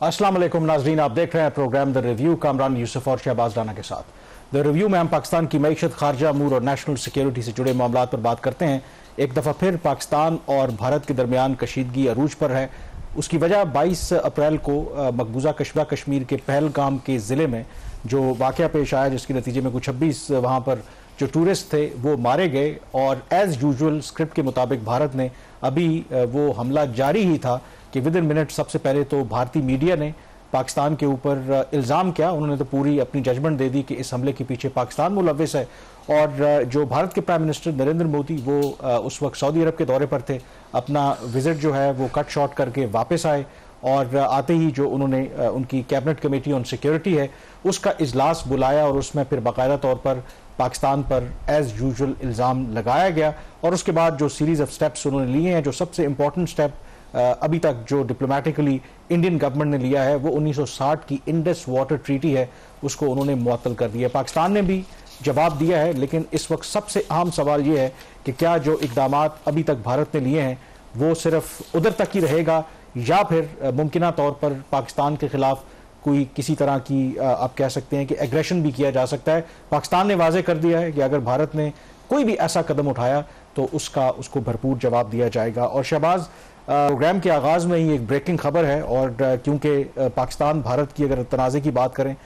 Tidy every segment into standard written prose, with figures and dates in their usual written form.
अस्सलाम वालेकुम नाजरीन, आप देख रहे हैं program the review Kamran Yusuf और शहबाज राना के साथ। द रिव्यू में हम पाकिस्तान की मईशत, खारजा अमूर और नेशनल सिक्योरिटी से जुड़े मामलों पर बात करते हैं। एक दफ़ा फिर पाकिस्तान और भारत के दरमियान कशीदगी अरूज पर है। उसकी वजह 22 अप्रैल को मकबूजा कश्मीर के पहलगाम के ज़िले में जो वाक़या पेश आया, जिसके नतीजे में कुछ 26 वहाँ पर जो टूरिस्ट थे वो मारे गए। और एज़ यूजुअल स्क्रिप्ट के मुताबिक भारत ने अभी वो हमला जारी ही था कि विद इन मिनट सबसे पहले तो भारतीय मीडिया ने पाकिस्तान के ऊपर इल्ज़ाम किया। उन्होंने तो पूरी अपनी जजमेंट दे दी कि इस हमले के पीछे पाकिस्तान मुलव्विस है। और जो भारत के प्राइम मिनिस्टर नरेंद्र मोदी वो उस वक्त सऊदी अरब के दौरे पर थे, अपना विजिट जो है वो कट शॉर्ट करके वापस आए और आते ही जो उन्होंने उनकी कैबिनेट कमेटी ऑन सिक्योरिटी है उसका इजलास बुलाया और उसमें फिर बाकायदा तौर पर पाकिस्तान पर एज यूजुअल इल्ज़ाम लगाया गया। और उसके बाद जो सीरीज ऑफ स्टेप्स उन्होंने लिए हैं, जो सबसे इंपॉर्टेंट स्टेप अभी तक जो डिप्लोमेटिकली इंडियन गवर्नमेंट ने लिया है वो 1960 की इंडस वाटर ट्रीटी है, उसको उन्होंने मुअत्तल कर दिया। पाकिस्तान ने भी जवाब दिया है, लेकिन इस वक्त सबसे अहम सवाल ये है कि क्या जो इकदाम अभी तक भारत ने लिए हैं वो सिर्फ उधर तक ही रहेगा या फिर मुमकिना तौर पर पाकिस्तान के खिलाफ कोई किसी तरह की आप कह सकते हैं कि एग्रेशन भी किया जा सकता है। पाकिस्तान ने वाजे कर दिया है कि अगर भारत ने कोई भी ऐसा कदम उठाया तो उसको भरपूर जवाब दिया जाएगा। और शहबाज, प्रोग्राम के आगाज़ में ही एक ब्रेकिंग खबर है, और क्योंकि पाकिस्तान भारत की अगर तनाज़े की बात करें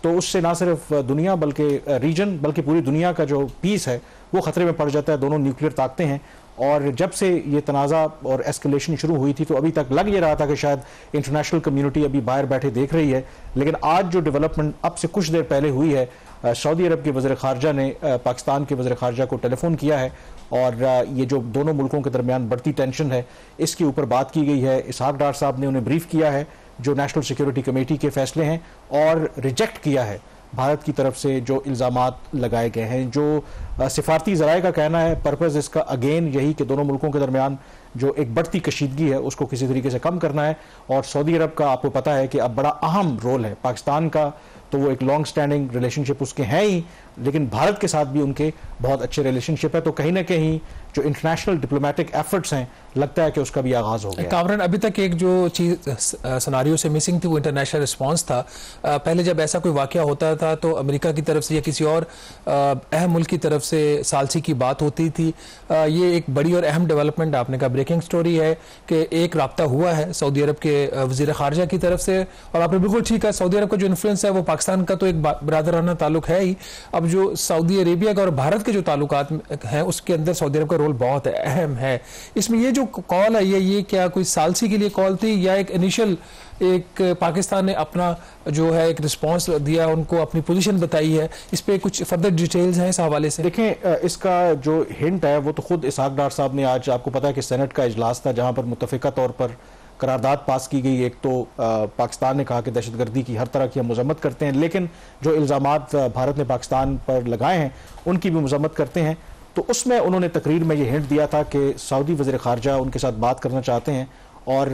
तो उससे ना सिर्फ दुनिया बल्कि रीजन बल्कि पूरी दुनिया का जो पीस है वो ख़तरे में पड़ जाता है। दोनों न्यूक्लियर ताकतें हैं और जब से ये तनाज़ा और एस्केलेशन शुरू हुई थी तो अभी तक लग ये रहा था कि शायद इंटरनेशनल कम्युनिटी अभी बाहर बैठे देख रही है। लेकिन आज जो डेवलपमेंट अब से कुछ देर पहले हुई है, सऊदी अरब के वज़ीर ख़ारजा ने पाकिस्तान के वज़ीर ख़ारजा को टेलीफोन किया है और ये जो दोनों मुल्कों के दरमियान बढ़ती टेंशन है इसके ऊपर बात की गई है। इसहाक डार साहब ने उन्हें ब्रीफ किया है जो नेशनल सिक्योरिटी कमेटी के फैसले हैं और रिजेक्ट किया है भारत की तरफ से जो इल्ज़ामात लगाए गए हैं। जो सिफारती ज़राए का कहना है पर्पज़ इसका अगेन यही कि दोनों मुल्कों के दरमियान जो एक बढ़ती कशीदगी है उसको किसी तरीके से कम करना है। और सऊदी अरब का आपको पता है कि अब बड़ा अहम रोल है पाकिस्तान का, तो वो एक लॉन्ग स्टैंडिंग रिलेशनशिप उसके हैं ही, लेकिन भारत के साथ भी उनके बहुत अच्छे रिलेशनशिप है। तो कहीं ना कहीं जो इंटरनेशनल डिप्लोमेटिक एफर्ट्स हैं लगता है कि उसका भी आगाज हो गया। कामरान, अभी तक एक जो चीज सिनारियो से मिसिंग थी वो इंटरनेशनल रिस्पांस था। पहले जब ऐसा कोई वाकया होता था तो अमेरिका की तरफ से या किसी और अहम मुल्क की तरफ से सालसी की बात होती थी। ये एक बड़ी और अहम डेवलपमेंट आपने कहा ब्रेकिंग स्टोरी है कि एक राब्ता हुआ है सऊदी अरब के वज़ीर ख़ारजा की तरफ से। और आपने बिल्कुल ठीक कहा, सऊदी अरब का जो इन्फ्लुएंस है वो पाकिस्तान का तो एक बरादराना ताल्लुक है ही। अब जो सऊदी अरेबिया का और भारत के जो ताल्लुकात हैं उसके अंदर सऊदी अरब का रोल बहुत अहम है। इसमें ये जो कॉल है ये क्या कोई सालसी के लिए कॉल थी या एक इनिशियल एक पाकिस्तान ने अपना जो है एक रिस्पांस दिया, उनको अपनी पोजीशन बताई है? इस पे कुछ फर्दर डिटेल्स हैं इस हवाले से? देखें, इसका जो हिंट है वो तो खुद इसहाक डार साहब ने आज, आपको पता है कि सेनेट का इजलास था जहां पर मुत्तफिका तौर पर करारदाद पास की गई। एक तो पाकिस्तान ने कहा कि दहशतगर्दी की हर तरह की हम मजम्मत करते हैं, लेकिन जो इल्ज़ामात भारत ने पाकिस्तान पर लगाए हैं उनकी भी मजम्मत करते हैं। तो उसमें उन्होंने तकरीर में ये हिंट दिया था कि सऊदी वज़ीर ख़ारजा उनके साथ बात करना चाहते हैं और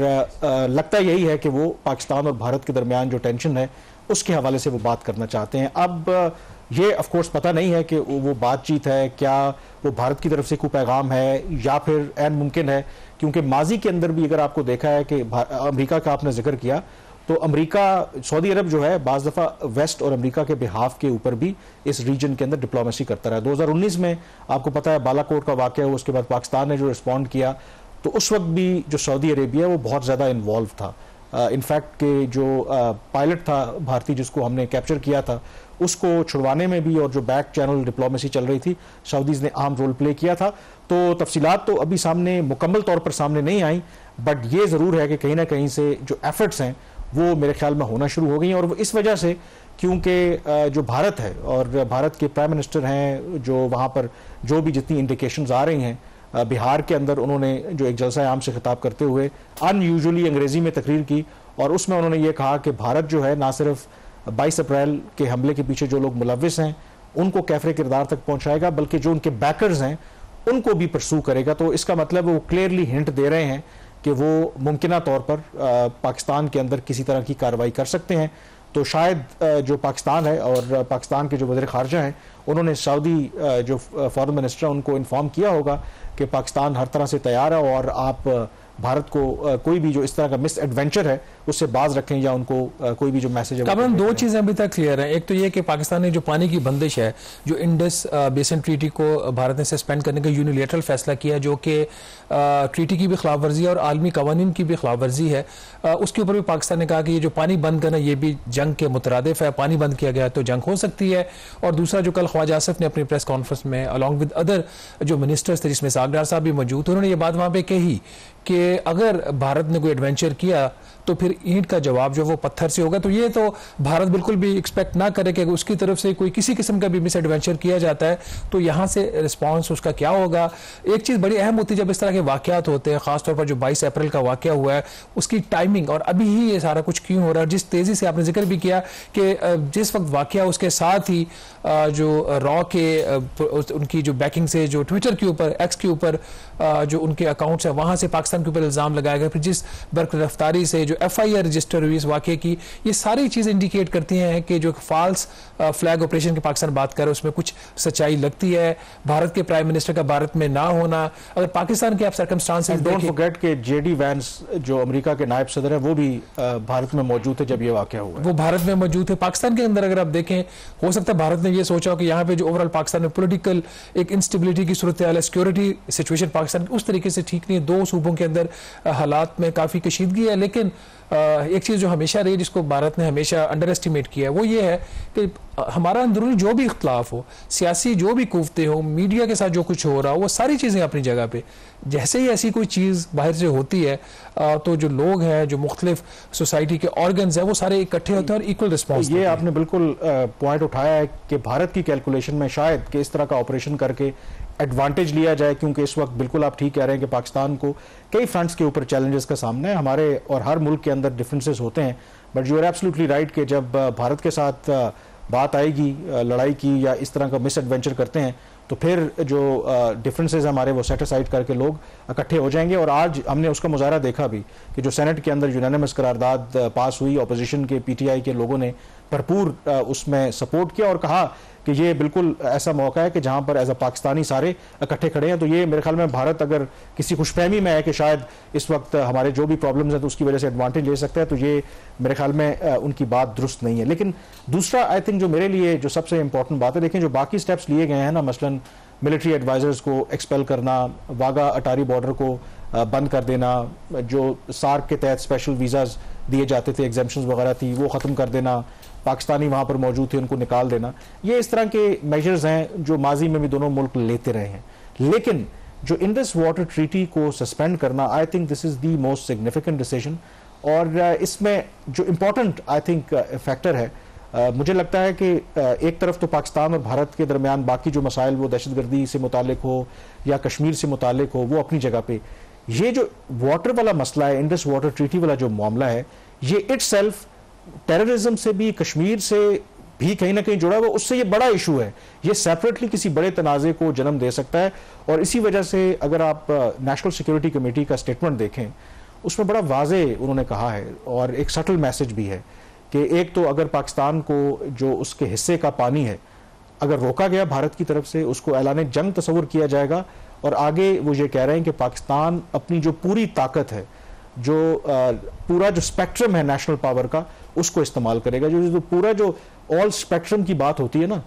लगता यही है कि वो पाकिस्तान और भारत के दरमियान जो टेंशन है उसके हवाले से वो बात करना चाहते हैं। अब ये ऑफ कोर्स पता नहीं है कि वो बातचीत है, क्या वो भारत की तरफ से कोई पैगाम है या फिर ऐन मुमकिन है, क्योंकि माजी के अंदर भी अगर आपको देखा है कि अमेरिका का आपने जिक्र किया तो अमेरिका, सऊदी अरब जो है बाज़ दफ़ा वेस्ट और अमेरिका के बिहाफ के ऊपर भी इस रीजन के अंदर डिप्लोमेसी करता रहा। 2019 में आपको पता है बालाकोट का वाक़या हुआ, उसके बाद पाकिस्तान ने जो रिस्पॉन्ड किया तो उस वक्त भी जो सऊदी अरेबिया वो बहुत ज़्यादा इन्वॉल्व था। इनफैक्ट के जो पायलट था भारतीय जिसको हमने कैप्चर किया था उसको छुड़वाने में भी और जो बैक चैनल डिप्लोमेसी चल रही थी सऊदीज़ ने अहम रोल प्ले किया था। तो तफसीलात तो अभी सामने मुकम्मल तौर पर सामने नहीं आई, बट ये ज़रूर है कि कहीं ना कहीं से जो एफर्ट्स हैं वो मेरे ख्याल में होना शुरू हो गई हैं। और वो इस वजह से क्योंकि जो भारत है और भारत के प्राइम मिनिस्टर हैं जो वहाँ पर जो भी जितनी इंडिकेशंस आ रही हैं, बिहार के अंदर उन्होंने जो एक जलसा आम से खिताब करते हुए अनयूजुअली अंग्रेजी में तकरीर की और उसमें उन्होंने ये कहा कि भारत जो है ना सिर्फ 22 अप्रैल के हमले के पीछे जो लोग मुलव्विस हैं उनको कैफरे किरदार तक पहुंचाएगा बल्कि जो उनके बैकर्स हैं उनको भी परसू करेगा। तो इसका मतलब वो क्लियरली हिंट दे रहे हैं कि वो मुमकिना तौर पर पाकिस्तान के अंदर किसी तरह की कार्रवाई कर सकते हैं। तो शायद जो पाकिस्तान है और पाकिस्तान के जो वज़ीर ख़ारजा हैं उन्होंने सऊदी जो फॉरेन मिनिस्टर उनको इन्फॉर्म किया होगा कि पाकिस्तान हर तरह से तैयार है और आप भारत को कोई भी जो इस तरह का मिस एडवेंचर है उससे बाज रखें या उनको कोई भी जो मैसेज है। कामरान, दो चीजें अभी तक क्लियर हैं। एक तो ये कि पाकिस्तान ने जो पानी की बंदिश है, जो इंडस बेसिन ट्रीटी को भारत ने सस्पेंड करने का यूनिलेटरल फैसला किया, जो कि ट्रीटी की भी खिलाफ वर्जी है और आलमी कवानीन की भी खिलाफ वर्जी है, उसके ऊपर भी पाकिस्तान ने कहा कि ये जो पानी बंद करना ये भी जंग के मुतरादिफ है, पानी बंद किया गया तो जंग हो सकती है। और दूसरा, जो कल ख्वाजा आसिफ ने अपनी प्रेस कॉन्फ्रेंस में अलॉन्ग विद अदर जो मिनिस्टर्स थे, जिसमें सागडार साहब भी मौजूद थे, उन्होंने ये बात वहां पे कही कि अगर भारत ने कोई एडवेंचर किया तो फिर ईंट का जवाब जो वो पत्थर से होगा। तो ये तो भारत बिल्कुल भी एक्सपेक्ट ना करे कि उसकी तरफ से कोई किसी किस्म का भी मिस एडवेंचर किया जाता है तो यहाँ से रिस्पांस उसका क्या होगा। एक चीज़ बड़ी अहम होती है जब इस तरह के वाकयात होते हैं, खासतौर पर जो 22 अप्रैल का वाकया हुआ है उसकी टाइमिंग और अभी ही ये सारा कुछ क्यों हो रहा है। जिस तेज़ी से आपने जिक्र भी किया कि जिस वक्त वाकया उसके साथ ही जो रॉ के उनकी जो बैकिंग से जो ट्विटर के ऊपर, एक्स के ऊपर जो उनके अकाउंट्स है वहाँ से पाकिस्तान के ऊपर इल्ज़ाम लगाया गया, फिर जिस बरकरफ्तारी से जो FIR रजिस्टर हुई इस वाक़े की, ये सारी चीज़ें इंडिकेट करती हैं कि जो फॉल्स फ्लैग ऑपरेशन की पाकिस्तान बात कर रहे हैं उसमें कुछ सच्चाई लगती है। भारत के प्राइम मिनिस्टर का भारत में ना होना, अगर पाकिस्तान के आप सर्कमस्टांसेस डोंट फॉरगेट कि JD वैंस जो अमेरिका के नायब सदर है वो भी भारत में मौजूद थे जब ये वाकया हुआ। वो भारत में मौजूद थे। पाकिस्तान के अंदर अगर आप देखें, हो सकता है भारत ने ये सोचा हो कि यहाँ पे जो ओवरऑल पाकिस्तान में पॉलिटिकल एक इंस्टेबिलिटी की सूरत हाल है, सिक्योरिटी सिचुएशन पाकिस्तान उस तरीके से ठीक नहीं है, दो सूबों के अंदर हालात में काफ़ी कशीदगी है। लेकिन एक चीज़ जो हमेशा रही, जिसको भारत ने हमेशा अंडर एस्टिमेट किया है, वो ये है कि हमारा अंदरूनी जो भी इख्तलाफ हो, सियासी जो भी कुफ्ते हो, मीडिया के साथ जो कुछ हो रहा हो, वो सारी चीज़ें अपनी जगह पे, जैसे ही ऐसी कोई चीज़ बाहर से होती है तो जो लोग हैं, जो मुख्तलिफ सोसाइटी के ऑर्गन्स हैं, वो सारे इकट्ठे होते हैं और इक्वल रिस्पॉन्स। ये आपने बिल्कुल पॉइंट उठाया है कि भारत की कैलकुलेशन में शायद कि इस तरह का ऑपरेशन करके एडवांटेज लिया जाए, क्योंकि इस वक्त बिल्कुल आप ठीक कह रहे हैं कि पाकिस्तान को कई फ्रंट्स के ऊपर चैलेंजेस का सामना है। हमारे और हर मुल्क के अंदर डिफरेंसेस होते हैं, but you are absolutely right कि जब भारत के साथ बात आएगी लड़ाई की या इस तरह का मिस एडवेंचर करते हैं तो फिर जो डिफरेंसेस हमारे वो सेट असाइड करके लोग इकट्ठे हो जाएंगे। और आज हमने उसका मुजाहरा देखा भी कि जो सेनेट के अंदर यूनानिमस करारदाद पास हुई, अपोजिशन के PTI के लोगों ने भरपूर उसमें सपोर्ट किया और कहा कि ये बिल्कुल ऐसा मौका है कि जहां पर एज अ पाकिस्तानी सारे इकट्ठे खड़े हैं। तो ये मेरे ख्याल में भारत अगर किसी खुशफहमी में है कि शायद इस वक्त हमारे जो भी प्रॉब्लम्स हैं तो उसकी वजह से एडवांटेज ले सकता है, तो ये मेरे ख्याल में उनकी बात दुरुस्त नहीं है। लेकिन दूसरा आई थिंक जो मेरे लिए जो सबसे इंपॉर्टेंट बात है, देखें जो बाकी स्टेप्स लिए गए हैं ना, मसलन मिलिट्री एडवाइजर्स को एक्सपेल करना, वाघा अटारी बॉर्डर को बंद कर देना, जो सार्क के तहत स्पेशल वीज़ाज दिए जाते थे, एग्जाम्पशंस वगैरह थी, वो ख़त्म कर देना, पाकिस्तानी वहाँ पर मौजूद थे उनको निकाल देना, ये इस तरह के मेजर्स हैं जो माजी में भी दोनों मुल्क लेते रहे हैं। लेकिन जो इंडस वाटर ट्रीटी को सस्पेंड करना, I think this is the most significant decision. और इसमें जो इम्पोर्टेंट आई थिंक फैक्टर है, मुझे लगता है कि एक तरफ तो पाकिस्तान और भारत के दरमियान बाकी जो मसाइल वो दहशतगर्दी से मुतालिक हो या कश्मीर से मुतालिक हो वो अपनी जगह पे, ये जो वाटर वाला मसला है, इंडस वाटर ट्रीटी वाला जो मामला है, ये इटसेल्फ टेररिज्म से भी, कश्मीर से भी कहीं ना कहीं जुड़ा हुआ, उससे ये बड़ा इशू है, ये सेपरेटली किसी बड़े तनाज़े को जन्म दे सकता है। और इसी वजह से अगर आप नेशनल सिक्योरिटी कमेटी का स्टेटमेंट देखें, उसमें बड़ा वाजे उन्होंने कहा है और एक सटल मैसेज भी है कि एक तो अगर पाकिस्तान को जो उसके हिस्से का पानी है अगर रोका गया भारत की तरफ से, उसको ऐलान जंग तस्वुर किया जाएगा। और आगे वो ये कह रहे हैं कि पाकिस्तान अपनी जो पूरी ताकत है, जो पूरा जो स्पेक्ट्रम है नेशनल पावर का, उसको इस्तेमाल करेगा। जो पूरा जो ऑल स्पेक्ट्रम की बात होती है ना,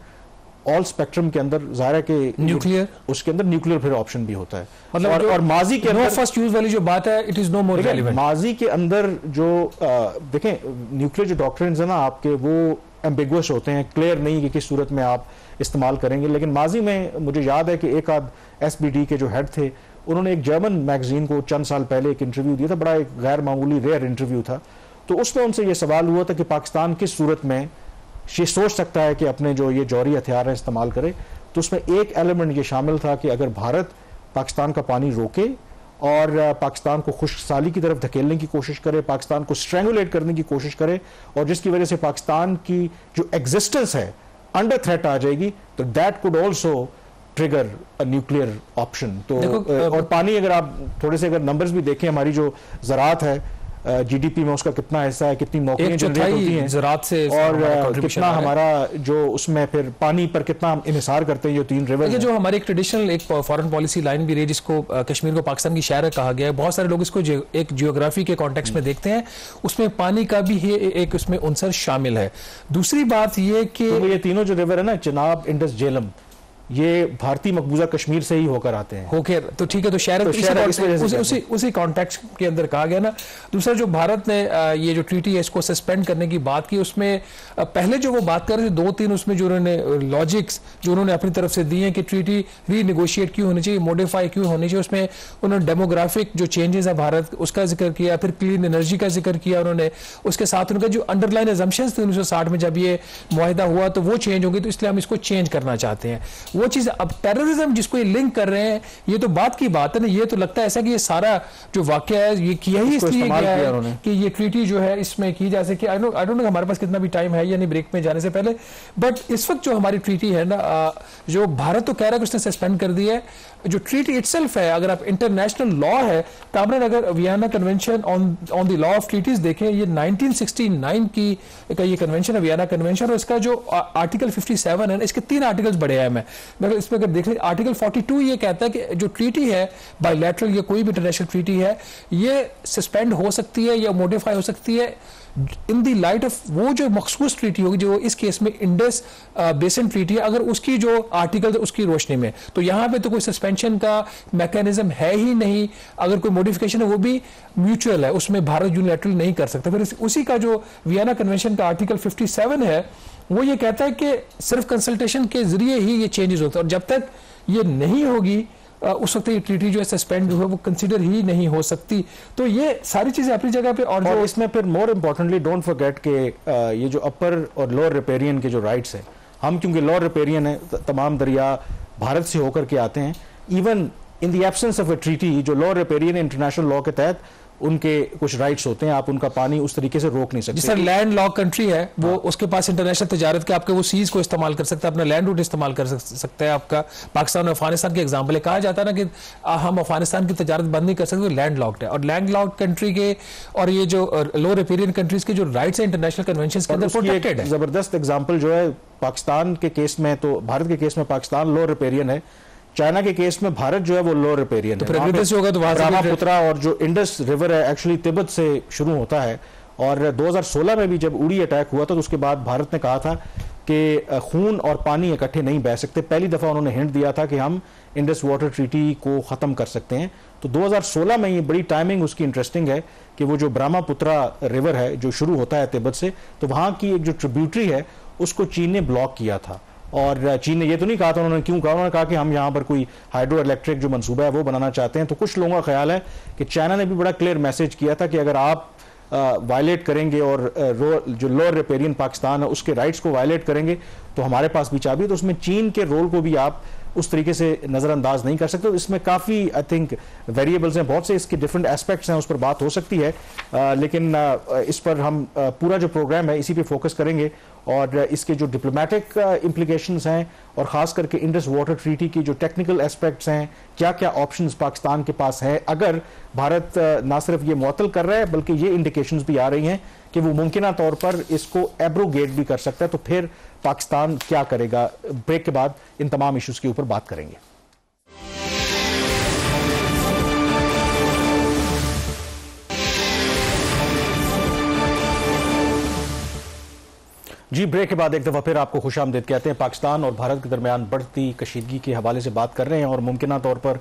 ऑल स्पेक्ट्रम के अंदर जाहिर है कि न्यूक्लियर, उसके अंदर न्यूक्लियर फिर ऑप्शन भी होता है। मतलब और माजी के अंदर फर्स्ट यूज वाली जो बात है, it is no more relevant. माजी के अंदर जो देखें न्यूक्लियर जो डॉक्ट्रिन्स है ना आपके, वो एम्बिगुअस होते हैं, क्लियर नहीं कि किस सूरत में आप इस्तेमाल करेंगे। लेकिन माजी में मुझे याद है कि एक आध SBD के जो हेड थे, उन्होंने एक जर्मन मैगजीन को चंद साल पहले एक इंटरव्यू दिया था, बड़ा एक गैर मामूली रेयर इंटरव्यू था। तो उसमें उनसे ये सवाल हुआ था कि पाकिस्तान किस सूरत में ये सोच सकता है कि अपने जो ये जौहरी हथियार है इस्तेमाल करे। तो उसमें एक एलिमेंट ये शामिल था कि अगर भारत पाकिस्तान का पानी रोके और पाकिस्तान को खुशहाली की तरफ धकेलने की कोशिश करे, पाकिस्तान को स्ट्रेंगुलेट करने की कोशिश करे, और जिसकी वजह से पाकिस्तान की जो एग्जिस्टेंस है अंडर थ्रेट आ जाएगी, तो that could also trigger a nuclear option. तो और पानी, अगर आप थोड़े से अगर नंबर्स भी देखें, हमारी जो ज़राअत है GDP में उसका कितना हिस्सा है, कितनी नौकरियां जनरेट होती हैं ज़राअत से और कितना हमारा जो उसमें फिर पानी पर कितना हम इन्हिसार करते हैं जो 3 रिवर जो हमारी एक ट्रेडिशनल एक फॉरेन पॉलिसी लाइन भी रही जिसको कश्मीर को पाकिस्तान की शहर कहा गया है। बहुत सारे लोग इसको एक जियोग्राफी के कॉन्टेक्स्ट में देखते हैं, उसमें पानी का भी एक उसमें उनसर शामिल है। दूसरी बात ये कि तो ये तीनों जो रिवर है ना, चिनाब, इंडस, झेलम, ये भारतीय मकबूजा कश्मीर से ही होकर आते हैं। होकर तो ठीक है, तो शहर उसी कॉन्टेक्स्ट के अंदर कहा गया ना। दूसरा जो भारत ने ये जो ट्रीटी है इसको सस्पेंड करने की बात की, उसमें पहले जो वो बात कर रहे थे 2-3 उसमें जो उन्होंने लॉजिक्स जो उन्होंने अपनी तरफ से दिए हैं कि ट्रीटी रीनिगोशिएट क्यों होनी चाहिए, मॉडिफाई क्यों होनी चाहिए, उसमें उन्होंने डेमोग्राफिक जो चेंजेस है भारत उसका जिक्र किया, फिर क्लीन एनर्जी का जिक्र किया उन्होंने। उसके साथ उनका जो अंडरलाइन एजम्पशंस थे 1960 में जब ये मुआहिदा हुआ तो वो चेंज होंगे, तो इसलिए हम इसको चेंज करना चाहते हैं। वो चीज अब टेररिज्म जिसको ये लिंक कर रहे हैं, ये तो बात की बात है ना। ये तो लगता है ऐसा कि ये सारा जो वाकया है ये किया ही इसलिए गया है कि ये ट्रीटी जो है इसमें की जा सके। आई डोंट नो हमारे पास कितना भी टाइम है या नहीं ब्रेक में जाने से पहले, बट इस वक्त जो हमारी ट्रीटी है ना, जो भारत तो कह रहा है कि उसने सस्पेंड कर दी है। जो ट्रीटी इटसेल्फ है, अगर आप इंटरनेशनल लॉ है, कामरान अगर Vienna convention on the law of treaties देखें, ये 1969 की ये कन्वेंशन है, वियना कन्वेंशन, और इसका जो आर्टिकल 57 है, इसके 3 आर्टिकल्स बढ़े हैं। मैं इसमें अगर देख लें, आर्टिकल 42 ये कहता है कि जो ट्रीटी है बायलैटरल या कोई भी इंटरनेशनल ट्रीटी है, ये सस्पेंड हो सकती है या मॉडिफाई हो सकती है इन दी लाइट ऑफ वो जो मखसूस ट्रीटी होगी, जो इस केस में इंडस बेसिन ट्रीटी है, अगर उसकी जो आर्टिकल उसकी रोशनी में, तो यहां पे तो कोई सस्पेंशन का मैकेनिज्म है ही नहीं। अगर कोई मॉडिफिकेशन है वो भी म्यूचुअल है, उसमें भारत यूनिलैटरल नहीं कर सकता। फिर उसी का जो वियना कन्वेंशन का आर्टिकल 57 है वो ये कहता है कि सिर्फ कंसल्टेशन के जरिए ही ये चेंजेस होते हैं, और जब तक ये नहीं होगी उस वक्त ये ट्रीटी जो है सस्पेंड जो है वो कंसीडर ही नहीं हो सकती। तो ये सारी चीजें अपनी जगह पे, और जो इसमें फिर मोर इम्पोर्टेंटली डोंट फॉरगेट के ये जो अपर और लोअर रिपेरियन के जो राइट्स हैं, हम क्योंकि लोअर रिपेरियन है, तमाम दरिया भारत से होकर के आते हैं। Even in the absence of A treaty, जो लोअर रिपेरियन इंटरनेशनल लॉ के तहत उनके कुछ राइट्स होते हैं, आप उनका पानी उस तरीके से रोक नहीं सकते। जिस तरह लैंड लॉक कंट्री है वो, उसके पास इंटरनेशनल तजारत के आपके वो सीज को इस्तेमाल कर सकता है, अपना लैंड रूट इस्तेमाल कर सकता है। आपका पाकिस्तान और अफगानिस्तान के एग्जाम्पल है, कहा जाता है ना कि हम अफगानिस्तान की तजारत बंद नहीं कर सकते, लैंड लॉक्ड है। और लैंड लॉक्ड कंट्री के और ये जो लो रिपेरियन कंट्रीज के जो राइट्स है इंटरनेशनल कन्वेंशन के अंदर प्रोटेक्टेड है। जबरदस्त एग्जाम्पल जो है पाकिस्तान के केस में, तो भारत के केस में पाकिस्तान लो रिपेरियन है, चाइना के केस में भारत जो है वो लो रिपेरियन है। होगा तो ब्रह्मपुत्रा और जो इंडस रिवर है एक्चुअली तिब्बत से शुरू होता है, और 2016 में भी जब उड़ी अटैक हुआ था तो उसके बाद भारत ने कहा था कि खून और पानी इकट्ठे नहीं बह सकते। पहली दफा उन्होंने हिंट दिया था कि हम इंडस वाटर ट्रीटी को खत्म कर सकते हैं। तो 2016 में ये बड़ी टाइमिंग उसकी इंटरेस्टिंग है कि वो जो ब्रह्मपुत्रा रिवर है जो शुरू होता है तिब्बत से, तो वहां की एक जो ट्रिब्यूटरी है उसको चीन ने ब्लॉक किया था। और चीन ने ये तो नहीं कहा था, उन्होंने क्यों कहा, उन्होंने कहा कि हम यहाँ पर कोई हाइड्रो इलेक्ट्रिक जो मंसूबा है वो बनाना चाहते हैं। तो कुछ लोगों का ख्याल है कि चाइना ने भी बड़ा क्लियर मैसेज किया था कि अगर आप वायलेट करेंगे और जो लोअर रिपेरियन पाकिस्तान है उसके राइट्स को वायलेट करेंगे तो हमारे पास भी चाबी है। तो उसमें चीन के रोल को भी आप उस तरीके से नज़रअंदाज नहीं कर सकते। तो इसमें काफ़ी आई थिंक वेरिएबल्स हैं, बहुत से इसके डिफरेंट एस्पेक्ट्स हैं, उस पर बात हो सकती है। लेकिन इस पर हम पूरा जो प्रोग्राम है इसी पे फोकस करेंगे, और इसके जो डिप्लोमेटिक इम्प्लीकेशंस हैं और ख़ास करके इंडस वाटर ट्रीटी की जो टेक्निकल एस्पेक्ट्स हैं, क्या क्या ऑप्शंस पाकिस्तान के पास है अगर भारत ना सिर्फ ये मुअत्तल कर रहा है बल्कि ये इंडिकेशंस भी आ रही हैं कि वो मुमकिन तौर पर इसको एब्रोगेट भी कर सकता है। तो फिर पाकिस्तान क्या करेगा? ब्रेक के बाद इन तमाम इश्यूज के ऊपर बात करेंगे। जी, ब्रेक के बाद एक दफा फिर आपको खुशामदीद कहते हैं। पाकिस्तान और भारत के दरमियान बढ़ती कशीदगी के हवाले से बात कर रहे हैं और मुमकिन तौर पर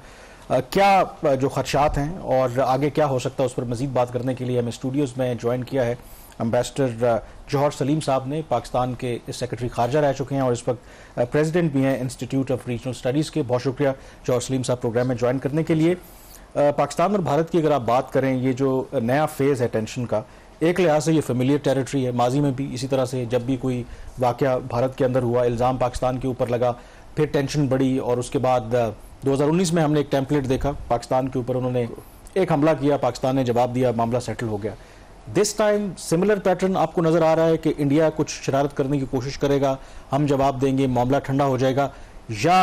क्या जो खदशात हैं और आगे क्या हो सकता है उस पर मजीद बात करने के लिए हमें स्टूडियोज़ में ज्वाइन किया है एम्बेसडर जौहर सलीम साहब ने। पाकिस्तान के सेक्रेटरी खारजा रह चुके हैं और इस वक्त प्रेसिडेंट भी हैं इंस्टीट्यूट ऑफ रीजनल स्टडीज़ के। बहुत शुक्रिया जौहर सलीम साहब प्रोग्राम में ज्वाइन करने के लिए। पाकिस्तान और भारत की अगर आप बात करें, ये जो नया फेज़ है टेंशन का, एक लिहाज से ये फेमिलियर टेरिटरी है। माजी में भी इसी तरह से जब भी कोई वाकया भारत के अंदर हुआ, इल्ज़ाम पाकिस्तान के ऊपर लगा, फिर टेंशन बढ़ी और उसके बाद 2019 में हमने एक टेम्पलेट देखा पाकिस्तान के ऊपर, उन्होंने एक हमला किया, पाकिस्तान ने जवाब दिया, मामला सेटल हो गया। दिस टाइम सिमिलर पैटर्न आपको नजर आ रहा है कि इंडिया कुछ शरारत करने की कोशिश करेगा, हम जवाब देंगे, मामला ठंडा हो जाएगा, या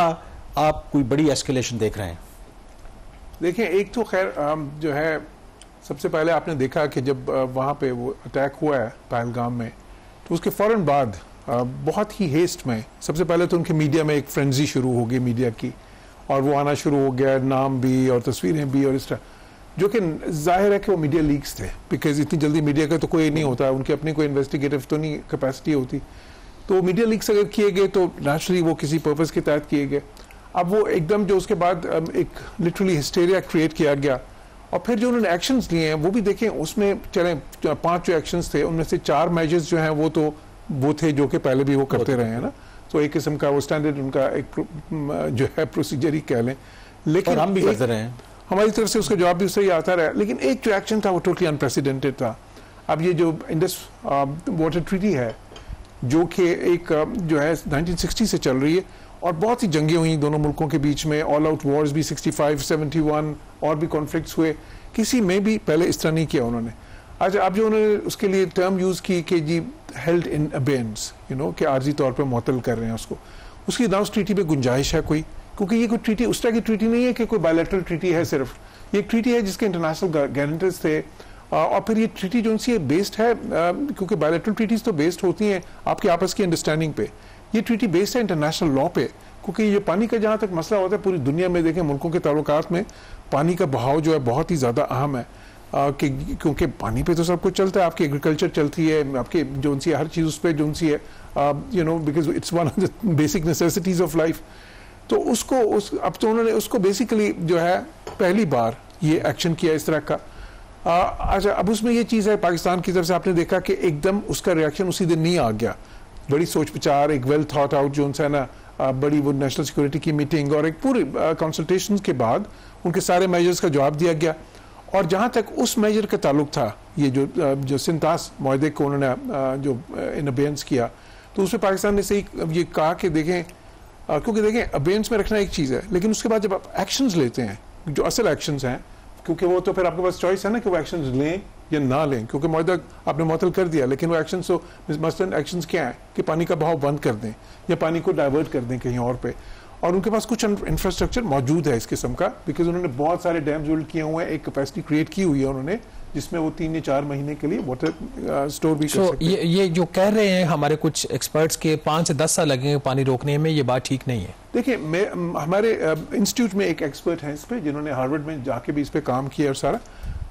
आप कोई बड़ी एस्केलेशन देख रहे हैं? देखिए, एक तो खैर जो है सबसे पहले आपने देखा कि जब वहाँ पे वो अटैक हुआ है पहलगाम में, तो उसके फ़ौरन बाद बहुत ही हेस्ट में सबसे पहले तो उनके मीडिया में एक फ्रेंजी शुरू हो गई मीडिया की, और वो आना शुरू हो गया, नाम भी और तस्वीरें भी और इस तरह, जो कि जाहिर है कि वो मीडिया लीक्स थे, बिकॉज इतनी जल्दी मीडिया का तो कोई नहीं होता, उनकी अपनी कोई इन्वेस्टिगेटिव तो नहीं कैपेसिटी होती, तो मीडिया लीक्स अगर किए गए तो नेचुरली वो किसी पर्पज़ के तहत किए गए। अब वो एकदम जो उसके बाद एक लिटरली हिस्टेरिया क्रिएट किया गया, और फिर जो उन्होंने एक्शंस लिए हैं वो भी देखें, उसमें चलें 5 जो एक्शंस थे उनमें से 4 मेजर्स जो हैं वो थे जो कि पहले भी वो करते रहे हैं ना, तो एक किस्म का वो स्टैंडर्ड उनका एक जो है प्रोसीजर ही कह लें, लेकिन हम भी करते रहे हैं, हमारी तरफ से उसका जवाब भी उससे ही आता रहा, लेकिन एक जो एक्शन था वो टोटली अनप्रेसिडेंटेड था। अब ये जो इंडस वाटर ट्रीटी है जो कि एक जो है 1960 से चल रही है, और बहुत सी जंगें हुई दोनों मुल्कों के बीच में, ऑल आउट वॉर्स भी 65, 71 और भी कॉन्फ्लिक्ट्स हुए, किसी में भी पहले इस तरह नहीं किया उन्होंने। आज अब जो उन्होंने उसके लिए टर्म यूज़ की कि जी हेल्ड इन अबेंस, कि आर्जी तौर पर मुअत्तल कर रहे हैं उसकी ना उस ट्रीटी में गुंजाइश है कोई, क्योंकि ये कोई ट्रीटी उस तरह की ट्रीटी नहीं है कि कोई बायलैटरल ट्रीटी है, सिर्फ ये एक ट्रीटी है जिसके इंटरनेशनल गारंटर्स थे, और फिर ये ट्रीटी जो उनसे बेस्ड है, क्योंकि बायलैटरल ट्रीटीज तो बेस्ड होती हैं आपकी आपस की अंडरस्टैंडिंग पे, ये ट्रीटी बेस्ड है इंटरनेशनल लॉ पे, क्योंकि ये पानी का जहाँ तक मसला होता है पूरी दुनिया में देखें मुल्कों के ताल्लुकात में पानी का बहाव जो है बहुत ही ज़्यादा अहम है, क्योंकि पानी पे तो सब कुछ चलता है, आपकी एग्रीकल्चर चलती है, आपके जो उनसी हर चीज़ उस पर जो उनसी है, because it's one of the basic necessities of life. तो अब तो उन्होंने उसको बेसिकली जो है पहली बार ये एक्शन किया इस तरह का। अच्छा, अब उसमें ये चीज़ है पाकिस्तान की तरफ से आपने देखा कि एकदम उसका रिएक्शन उसी दिन नहीं आ गया, बड़ी सोच विचार, एक वेल थॉट आउट जो उनसे ना बड़ी वो नेशनल सिक्योरिटी की मीटिंग और एक पूरी कंसल्टेशन के बाद उनके सारे मेजर्स का जवाब दिया गया। और जहाँ तक उस मेजर का ताल्लुक था, ये जो सिंतास मुआहदे को उन्होंने जो इन अबेंस किया, तो उसमें पाकिस्तान ने सही ये कहा कि देखें, क्योंकि देखें अबेंस में रखना एक चीज़ है, लेकिन उसके बाद जब आप एक्शंस लेते हैं जो असल एक्शंस हैं, क्योंकि वो तो फिर आपके पास चॉइस है ना कि वो एक्शंस लें या ना लें, क्योंकि मुआहदा आपने मुअत्तल कर दिया, लेकिन वो एक्शंस तो मसलन एक्शंस क्या है कि पानी का बहाव बंद कर दें या पानी को डाइवर्ट कर दें कहीं और पे, और उनके पास कुछ इंफ्रास्ट्रक्चर मौजूद है इस किस्म का, बिकॉज उन्होंने बहुत सारे डैम्स बिल्ड किए हुए हैं, एक कैपेसिटी क्रिएट की हुई है उन्होंने जिसमें वो 3 या 4 महीने के लिए वाटर स्टोर भी कर सकते हैं। ये जो कह रहे हैं हमारे कुछ एक्सपर्ट्स के 5 से 10 साल लगेंगे पानी रोकने में, ये बात ठीक नहीं है। देखिए, हमारे इंस्टीट्यूट में एक एक्सपर्ट हैं इस पे, जिन्होंने हार्वर्ड में जाके भी इस पे काम किया और सारा,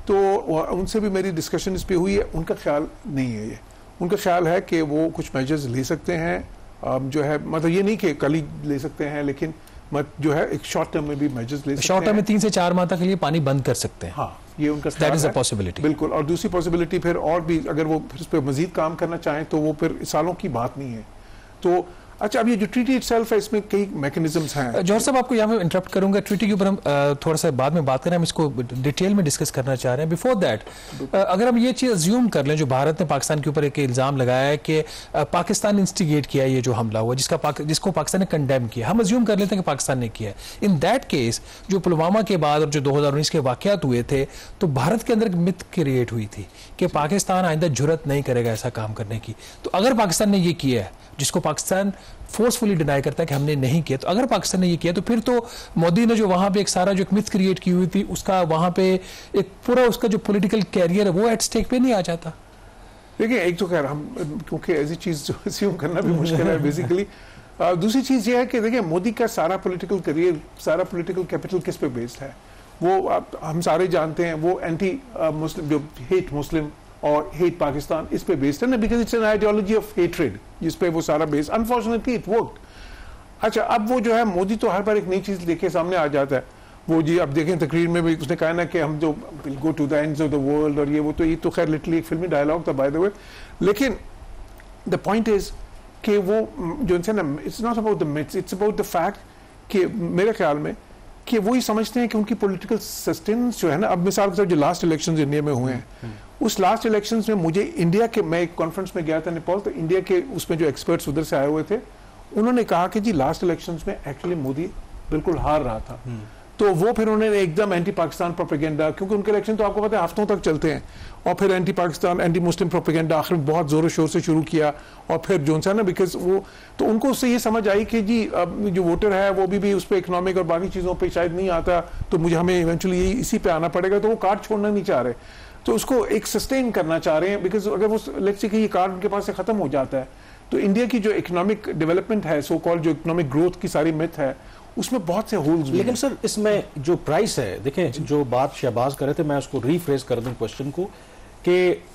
तो उनसे भी मेरी डिस्कशन इस पे हुई है। उनका ख्याल नहीं है ये, उनका ख्याल है कि वो कुछ मेजर्स ले सकते हैं, जो है मतलब ये नहीं कि कल ही ले सकते हैं, लेकिन जो है एक शॉर्ट टर्म में भी मेजर्स ले सकते हैं। शॉर्ट टर्म में 3 से 4 माह तक के लिए पानी बंद कर सकते हैं। हाँ, ये उनका दैट इज अ पॉसिबिलिटी। बिल्कुल। और दूसरी पॉसिबिलिटी फिर और भी, अगर वो फिर इस पर मजीद काम करना चाहें तो वो फिर सालों की बात नहीं है। तो अच्छा, अब ये जो ट्रीटी इटसेल्फ है इसमें कई मैकेनिज्म्स हैं। जौहर साहब, आपको यहाँ पे इंटरप्ट करूंगा, ट्रीटी के ऊपर हम थोड़ा सा बाद में बात करें, हम इसको डिटेल में डिस्कस करना चाह रहे हैं। बिफोर दैट, अगर हम ये चीज़ अज्यूम कर लें, जो भारत ने पाकिस्तान के ऊपर एक इल्ज़ाम लगाया है कि पाकिस्तान इंस्टिगेट किया है ये जो हमला हुआ, जिसको पाकिस्तान ने कंडेम किया, हम अज्यूम कर लेते हैं कि पाकिस्तान ने किया है। इन दैट केस जो पुलवामा के बाद और जो 2019 के वाक़यात हुए थे, तो भारत के अंदर एक मिथ क्रिएट हुई थी कि पाकिस्तान आइंदा जुर्रत नहीं करेगा ऐसा काम करने की। तो अगर पाकिस्तान ने ये किया है, जिसको पाकिस्तान फोर्सफुली डिनाई करता है कि हमने नहीं किया, तो अगर पाकिस्तान ने ये किया तो फिर तो मोदी ने जो वहां पे एक सारा जो एक मिथ क्रिएट की हुई थी, उसका वहां पे एक पूरा उसका जो पॉलिटिकल कैरियर है वो एट स्टेक पे नहीं आ जाता। देखिए, एक तो खैर हम, क्योंकि ऐसी चीज जो अस्यूम करना भी मुश्किल है बेसिकली। दूसरी चीज ये है कि देखिए, मोदी का सारा पॉलिटिकल करियर, सारा पॉलिटिकल कैपिटल किस पे बेस्ड है, वो हम सारे जानते हैं, वो एंटी मुस्लिम, जो हेट मुस्लिम और हेट पाकिस्तान, इस पे बेस्ड है ना, because it's an ideology of hatred, जिस पे वो सारा बेस्ड। Unfortunately it worked. अच्छा, अब वो जो है मोदी तो हर बार एक नई चीज लेके सामने आ जाता है। वो जी अब देखें तकरीर में भी उसने कहा ना कि हम जो will go to the ends of the world, और ये तो खैर लिटरली एक फिल्मी डायलॉग था बाय द वे, लेकिन द पॉइंट इज कि वो जो इनसे ना, it's not about the myths, it's about the fact कि मेरे ख्याल में कि वो ही समझते हैं कि उनकी पॉलिटिकल सस्टेनेंस जो है ना, अब मिसाल के तौर जो लास्ट इलेक्शंस इंडिया में हुए हैं, उस लास्ट इलेक्शंस में मुझे इंडिया के, मैं एक कॉन्फ्रेंस में गया था नेपाल, तो इंडिया के उसमें जो एक्सपर्ट्स उधर से आए हुए थे, उन्होंने कहा कि जी लास्ट इलेक्शंस में एक्चुअली मोदी बिल्कुल हार रहा था, तो वो फिर उन्होंने एकदम एंटी पाकिस्तान प्रोपेगेंडा, क्योंकि उनके इलेक्शन तो आपको पता है हफ्तों तक चलते हैं, और फिर anti Pakistan anti Muslim propaganda आखिर में बहुत जोरों शोर से शुरू किया। और फिर जो सा ना बिकॉज वो तो उनको उससे ये समझ आई कि जी जो वोटर है वो भी उस पर इकोनॉमिक और बाकी चीज़ों पर शायद नहीं आता, तो मुझे हमें इवेंचुअली इसी पे आना पड़ेगा, तो वो कार्ड छोड़ना नहीं चाह रहे, तो उसको एक सस्टेन करना चाह रहे हैं। बिकॉज अगर वो लेट्स से कि ये कार्ड उनके पास से खत्म हो जाता है, तो इंडिया की जो इकोनॉमिक डेवलपमेंट है, सो कॉल्ड जो इकोनॉमिक ग्रोथ की सारी मिथ है, उसमें बहुत से होल्स। लेकिन सर इसमें जो प्राइस है, देखें जो बात शहबाज कर रहे थे, मैं उसको रीफ्रेज कर दूं क्वेश्चन को, कि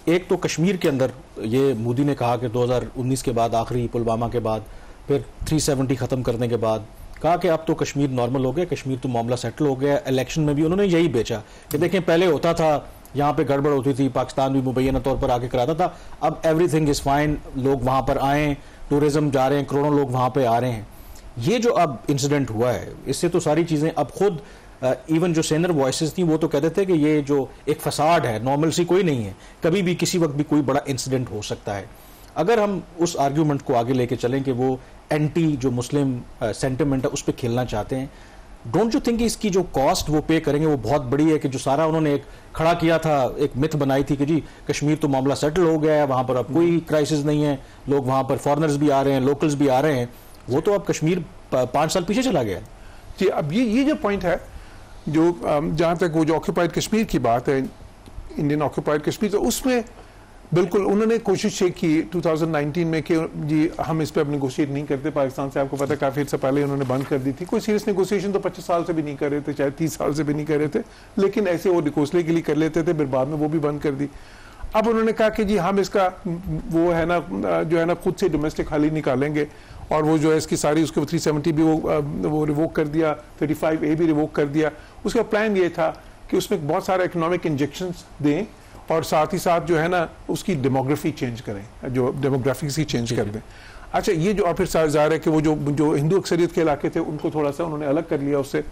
एक तो कश्मीर के अंदर ये मोदी ने कहा कि 2019 के बाद, आखिरी पुलवामा के बाद, फिर 370 खत्म करने के बाद कहा कि अब तो कश्मीर नॉर्मल हो गया, कश्मीर तो मामला सेटल हो गया। इलेक्शन में भी उन्होंने यही बेचा कि देखें पहले होता था यहाँ पे गड़बड़ होती थी, पाकिस्तान भी मुबैना तौर पर आके कराता था, अब एवरीथिंग इज फाइन, लोग वहां पर आए, टूरिज्म जा रहे हैं, करोड़ों लोग वहां पे आ रहे हैं। ये जो अब इंसिडेंट हुआ है, इससे तो सारी चीजें अब खुद इवन जो सेनर वॉइसेस थी वो तो कहते थे कि ये जो एक फसाड है, नॉर्मल सी कोई नहीं है, कभी भी किसी वक्त भी कोई बड़ा इंसिडेंट हो सकता है। अगर हम उस आर्ग्यूमेंट को आगे लेके चलें कि वो एंटी जो मुस्लिम सेंटिमेंट है उस पर खेलना चाहते हैं, डोंट यू थिंक इसकी जो कॉस्ट वो पे करेंगे वो बहुत बड़ी है? कि जो सारा उन्होंने एक खड़ा किया था, एक मिथ बनाई थी कि जी कश्मीर तो मामला सेटल हो गया है, वहां पर अब कोई क्राइसिस नहीं है, लोग वहां पर फॉरेनर्स भी आ रहे हैं, लोकल्स भी आ रहे हैं, वो तो अब कश्मीर 5 साल पीछे चला गया जी। अब ये जो पॉइंट है, जो जहां तक वो जो ऑक्यूपाइड कश्मीर की बात है, इंडियन ऑक्यूपाइड कश्मीर, तो उसमें बिल्कुल उन्होंने कोशिश की 2019 में कि जी हम इस पर अब नेगोशिएट नहीं करते पाकिस्तान से। आपको पता है काफी अर्सा पहले उन्होंने बंद कर दी थी, कोई सीरियस नेगोशिएशन तो 25 साल से भी नहीं कर रहे थे, शायद 30 साल से भी नहीं कर रहे थे, लेकिन ऐसे वो डिकोसले के लिए कर लेते थे, फिर बाद में वो भी बंद कर दी। अब उन्होंने कहा कि जी हम इसका वो है ना जो है ना खुद से डोमेस्टिक हल ही निकालेंगे, और वो जो है इसकी सारी उसके 370 भी वो रिवोक कर दिया, 35A भी रिवोक कर दिया। उसका प्लान ये था कि उसमें बहुत सारे इकोनॉमिक इंजेक्शंस दें, और साथ ही साथ जो है ना उसकी डेमोग्राफी चेंज करें, जो डेमोग्राफिक्स ही चेंज कर दें। अच्छा, ये जो और फिर ज़ाहिर है कि वो जो हिंदू अक्सरियत के इलाके थे उनको थोड़ा सा उन्होंने अलग कर लिया उससे।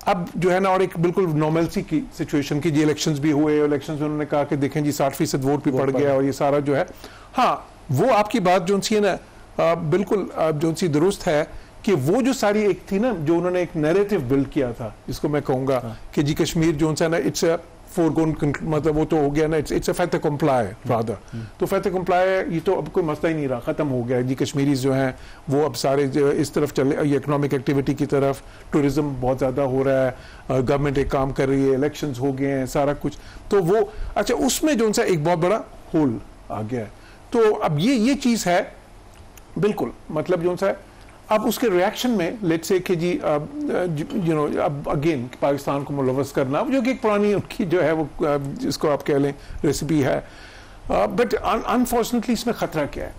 अब जो है ना और एक बिल्कुल नॉर्मलसी की सिचुएशन की, जी इलेक्शंस भी हुए, इलेक्शंस में उन्होंने कहा कि देखें जी 60% वोट भी पड़ गया, और ये सारा जो है, हाँ वो आपकी बात जो सी है ना बिल्कुल जो सी दुरुस्त है, कि वो जो सारी एक थी ना, जो उन्होंने एक नैरेटिव बिल्ड किया था, जिसको मैं कहूँगा कि जी कश्मीर जो सा ना इट्स फोरगोन, मतलब वो तो हो गया ना, it's a fat comply rather, तो फैट कंप्लाई ये तो अब कोई मसला ही नहीं रहा, खत्म हो गया जी। कश्मीरीज जो हैं वो अब सारे इस तरफ चले, ये इकोनॉमिक एक्टिविटी की तरफ, टूरिज्म बहुत ज़्यादा हो रहा है, गवर्नमेंट एक काम कर रही है, इलेक्शंस हो गए हैं, सारा कुछ, तो वो अच्छा उसमें जो सा एक बहुत बड़ा होल आ गया है। तो अब ये चीज़ है बिल्कुल, मतलब जो सा अब उसके रिएक्शन में लेट्स से कि जी यू नो अब अगेन पाकिस्तान को मुलवस करना, जो कि एक पुरानी उनकी जो है वो जिसको आप कह लें रेसिपी है, बट अनफॉर्चुनेटली इसमें खतरा क्या है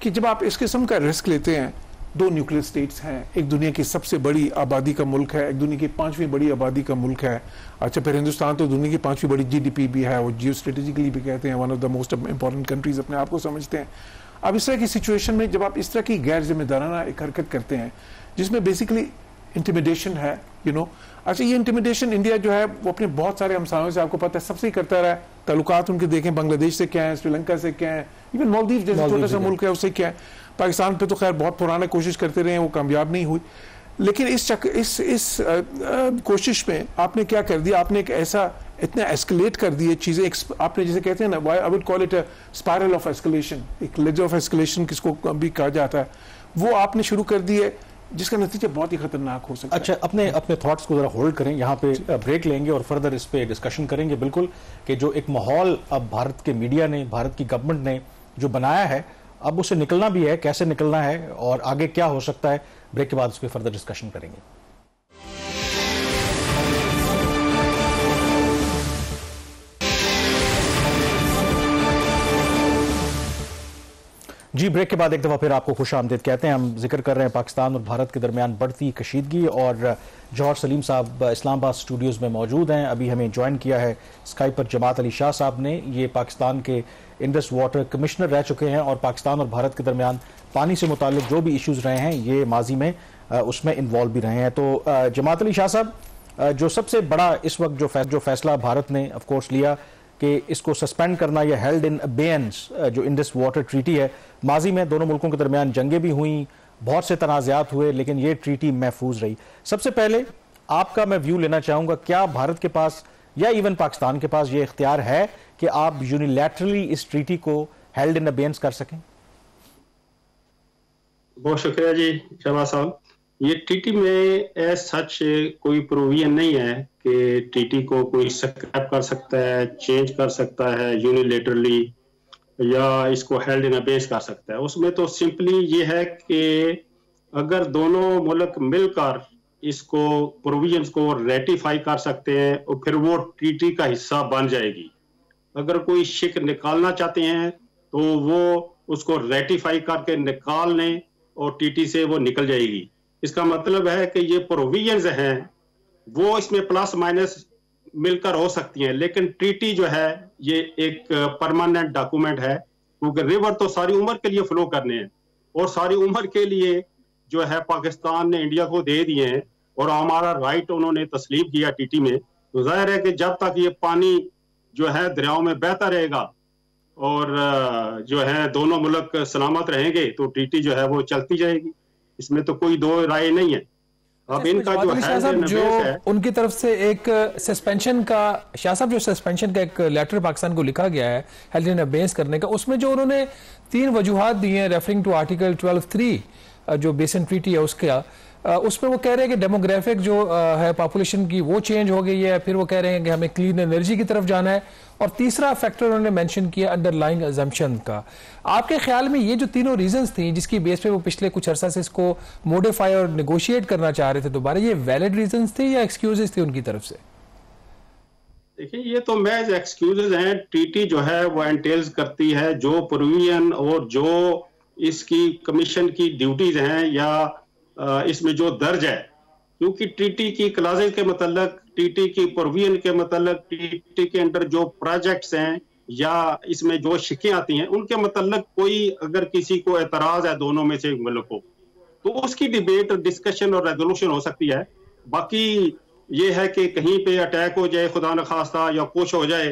कि जब आप इस किस्म का रिस्क लेते हैं, 2 न्यूक्लियर स्टेट्स हैं, एक दुनिया की सबसे बड़ी आबादी का मुल्क है, एक दुनिया की 5वीं बड़ी आबादी का मुल्क है। अच्छा, फिर हिंदुस्तान तो दुनिया की 5वीं बड़ी GDP भी है, और जियो स्ट्रेटेजिकली भी कहते हैं one of the most important countries अपने आप को समझते हैं। अब इस तरह की सिचुएशन में जब आप इस तरह की गैर जिम्मेदाराना एक हरकत करते हैं जिसमें बेसिकली इंटिमिडेशन है, यू नो, अच्छा ये इंटिमिडेशन इंडिया जो है वो अपने बहुत सारे हमसायों से आपको पता है सबसे ही करता रहा है। ताल्लुकात उनके देखें, बांग्लादेश से क्या है, श्रीलंका से क्या है, इवन मालदीव जैसे छोटा सा मुल्क है उससे क्या है, पाकिस्तान पे तो खैर बहुत पुराना कोशिश करते रहे, वो कामयाब नहीं हुई। लेकिन इस कोशिश में आपने क्या कर दिया, आपने एक ऐसा इतना एस्केलेट कर दिए चीजें, आपने जैसे कहते हैं ना, I would call it a spiral of escalation, एक लेजर ऑफ एस्केलेशन किसको भी कहा जाता है, वो आपने शुरू कर दिए, जिसका नतीजा बहुत ही खतरनाक हो सकता है। अच्छा, अपने थॉट्स को जरा होल्ड करें, यहाँ पे ब्रेक लेंगे और फर्दर इस पे डिस्कशन करेंगे। बिल्कुल कि जो एक माहौल अब भारत के मीडिया ने, भारत की गवर्नमेंट ने जो बनाया है, अब उसे निकलना भी है, कैसे निकलना है और आगे क्या हो सकता है, ब्रेक के बाद उस पर फर्दर डिस्कशन करेंगे। जी, ब्रेक के बाद एक दफ़ा फिर आपको खुश आमदीद कहते हैं। हम जिक्र कर रहे हैं पाकिस्तान और भारत के दरमियान बढ़ती कशीदगी, और जौहर सलीम साहब इस्लामाबाद स्टूडियोज़ में मौजूद हैं। अभी हमें ज्वाइन किया है स्काइप पर जमात अली शाह साहब ने। ये पाकिस्तान के इंडस वाटर कमिश्नर रह चुके हैं और पाकिस्तान और भारत के दरमियान पानी से मुताल्लिक जो भी इशूज़ रहे हैं ये माजी में उसमें इन्वॉल्व भी रहे हैं। तो जमात अली शाह साहब, जो सबसे बड़ा इस वक्त जो फैसला भारत ने ऑफकोर्स लिया कि इसको सस्पेंड करना या हेल्ड इन अबेयंस जो इंडस वाटर ट्रीटी है, माजी में दोनों मुल्कों के दरमियान जंगें भी हुई, बहुत से तनाज़ात हुए, लेकिन ये ट्रीटी महफूज रही। सबसे पहले आपका मैं व्यू लेना चाहूंगा, क्या भारत के पास या इवन पाकिस्तान के पास ये इख्तियार है कि आप यूनिलैटरली इस ट्रीटी को हेल्ड इन अबेयंस कर सकें? बहुत शुक्रिया जी शहबाज साहब। ये ट्रीटी में एज सच कोई प्रोविजन नहीं है कि ट्रीटी को कोई स्क्रैप कर सकता है, चेंज कर सकता है यूनिलेटरली, या इसको हेल्ड इन अबेयंस कर सकता है। उसमें तो सिंपली ये है कि अगर दोनों मुल्क मिलकर इसको प्रोविजंस को रेटिफाई कर सकते हैं और फिर वो ट्रीटी का हिस्सा बन जाएगी। अगर कोई शिक निकालना चाहते हैं तो वो उसको रेटिफाई करके निकाल लें और ट्रीटी से वो निकल जाएगी। इसका मतलब है कि ये प्रोविजंस हैं वो इसमें प्लस माइनस मिलकर हो सकती हैं, लेकिन ट्रीटी जो है ये एक परमानेंट डॉक्यूमेंट है, क्योंकि रिवर तो सारी उम्र के लिए फ्लो करने हैं और सारी उम्र के लिए जो है पाकिस्तान ने इंडिया को दे दिए हैं और हमारा राइट उन्होंने तस्लीम किया ट्रीटी में। तो जाहिर है कि जब तक ये पानी जो है दरियाओं में बहता रहेगा और जो है दोनों मुल्क सलामत रहेंगे तो ट्रीटी जो है वो चलती जाएगी। इसमें तो कोई दो राय नहीं है। अब इनका जो है उनकी तरफ से एक सस्पेंशन का, शाह साहब जो सस्पेंशन का एक लेटर पाकिस्तान को लिखा गया है हेल्ड इन अबेयंस करने का, उसमें जो उन्होंने 3 वजूहात दी हैं रेफरिंग टू आर्टिकल 12(3) जो बेसिन ट्रीटी है उसका, उसमें वो कह रहे हैं कि डेमोग्राफिक जो है पॉपुलेशन की वो चेंज हो गई है, फिर वो कह रहे हैं कि हमें क्लीन एनर्जी की तरफ जाना है, और तीसरा फैक्टर उन्होंने मेंशन किया अंडरलाइंग अजम्पशन का। आपके ख्याल में ये जो तीनों रीजंस थी जिसकी बेस पे वो पिछले कुछ अरसा से इसको मॉडिफाई और नेगोशिएट करना चाह रहे थे दोबारा, ये वैलिड रीजंस थे या एक्सक्यूजेस थे उनकी तरफ से? देखिए ये तो मैच एक्सक्यूजेस हैं। ट्रीटी जो है वो एंटेल्स करती है जो प्रोविजन और जो इसकी कमीशन की ड्यूटीज हैं या इसमें जो दर्ज है, क्योंकि ट्रीटी की क्लासेज के मतलब, ट्रीटी की प्रोविजन के मतलब, ट्रीटी के अंदर जो प्रोजेक्ट्स हैं या इसमें जो शिकें आती हैं उनके मतलब कोई अगर किसी को एतराज है दोनों में से एक मुल्क को तो उसकी डिबेट, डिस्कशन और रेजोल्यूशन हो सकती है। बाकी ये है कि कहीं पे अटैक हो जाए खुदा न खास्ता या कुछ हो जाए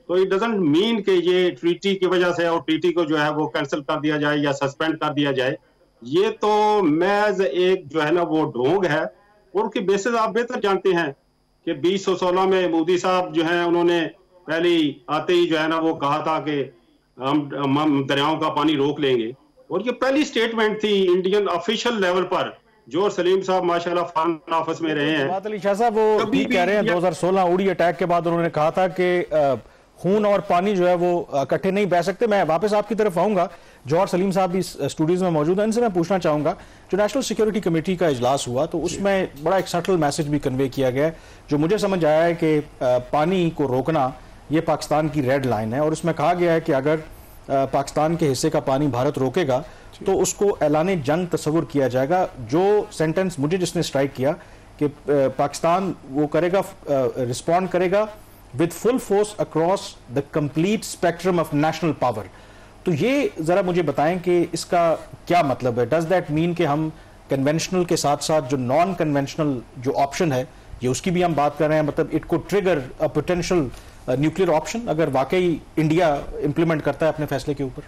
तो इट डजंट मीन कि ये ट्रीटी की वजह से और ट्रीटी को जो है वो कैंसिल कर दिया जाए या सस्पेंड कर दिया जाए। ये तो महज एक जो है ना वो ढोंग है और उसकी बेसिस आप बेहतर जानते हैं कि 2016 में मोदी साहब जो है उन्होंने पहले आते ही जो है ना वो कहा था कि हम दरियाओं का पानी रोक लेंगे, और ये पहली स्टेटमेंट थी इंडियन ऑफिशियल लेवल पर। जो सलीम साहब माशाल्लाह फॉरेन ऑफिस में रहे हैं, अली शाह साहब वो भी कह रहे हैं 2016 उड़ी अटैक के बाद उन्होंने कहा था कि खून और पानी जो है वो इकट्ठे नहीं बह सकते। मैं वापस आपकी तरफ आऊंगा, जौहर सलीम साहब भी स्टूडियोज में मौजूद हैं, इनसे मैं पूछना चाहूंगा जो नेशनल सिक्योरिटी कमेटी का इजलास हुआ तो उसमें बड़ा एक सटल मैसेज भी कन्वे किया गया जो मुझे समझ आया है कि पानी को रोकना ये पाकिस्तान की रेड लाइन है, और उसमें कहा गया है कि अगर पाकिस्तान के हिस्से का पानी भारत रोकेगा तो उसको ऐलान जंग तस्वुर किया जाएगा। जो सेंटेंस मुझे जिसने स्ट्राइक किया कि पाकिस्तान वो करेगा, रिस्पॉन्ड करेगा with full force across the complete spectrum of national power। तो ये जरा मुझे बताएं कि इसका क्या मतलब है? Does that mean कि हम कन्वेंशनल के साथ साथ जो नॉन कन्वेंशनल जो ऑप्शन है ये उसकी भी हम बात कर रहे हैं, मतलब इट को trigger a potential nuclear option अगर वाकई इंडिया इंप्लीमेंट करता है अपने फैसले के ऊपर?